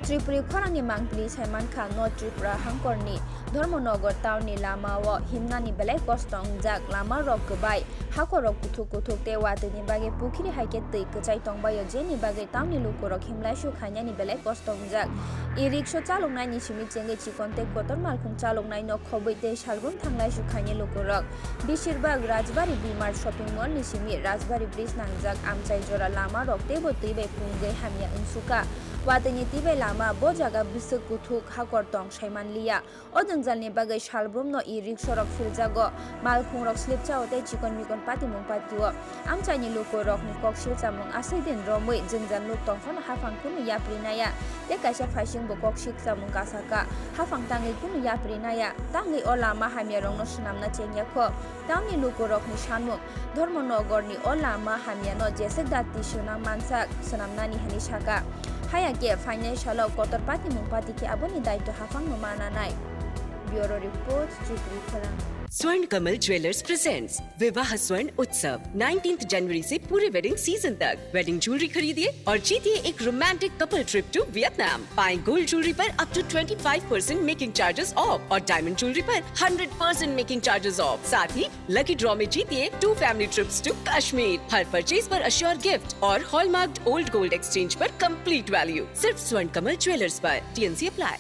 Tripuri Khorang ni mangpli Saiman Khan no Tripura Hangkor ni Dharmanagar town ni lama wa himna ni belai kostong jak lama rok kebai hakor rok kuthuk te wa te ni bage pukhiri haike tei kechai tongba yo je ni bage town ni lukorok himlai shu khanya ni belai kostong jak e-rickshaw chaloknai ni simi chenge chikonte kotor malkhung chaloknai no khoboi te salgum thanglai shu khanya lukorok beshirbag Rajbari Bimar shopping mall ni simi Rajbari bridge nangjak amchai jora lama rok te bo tei bai phungge hamya unsuka wateni tibe lama bo jaga bisuk kuthuk hakor tong saiman liya o jungjal ni bagai salbrum no e-rickshaw rok filjago malkhung rok slip chaote chikon mikon patimung patio amchai ni luko rok ni koksil chamung asai din romoi jungjal luk tongfon hafang kunu yaprinaya te kaisa phasing bo koksik chamung kasaka hafang tangai kunu yaprinaya tangai o lama hamya rong no snamna chengya kho tamni luko rok ni sanmuk Dharmanagar ni o lama hamya no jesek dati shuna mansak snamna ni hani saka haya ke financial kotor pati mumpati ke aboni daito hafang nomana nai bureau report Tripuri Khorang स्वर्ण Kamal jewellers presents विवाह स्वर्ण उत्सव 19 जनवरी से पूरे wedding season तक wedding jewellery खरीदिए और जीतिए एक romantic couple trip to Vietnam. पाएं गोल्ड ज्वेलरी पर up to 25% making charges off और डायमंड ज्वेलरी पर 100% मेकिंग चार्जेस ऑफ। साथ ही लकी ड्रॉ में जीतिए 2 फैमिली ट्रिप्स टू कश्मीर। हर परचेज पर अश्योर गिफ्ट और हॉलमार्क्ड ओल्ड गोल्ड एक्सचेंज पर कंप्लीट वैल्यू। सिर्फ स्वर्ण कमल ज्वेलर्स पर। TNC apply.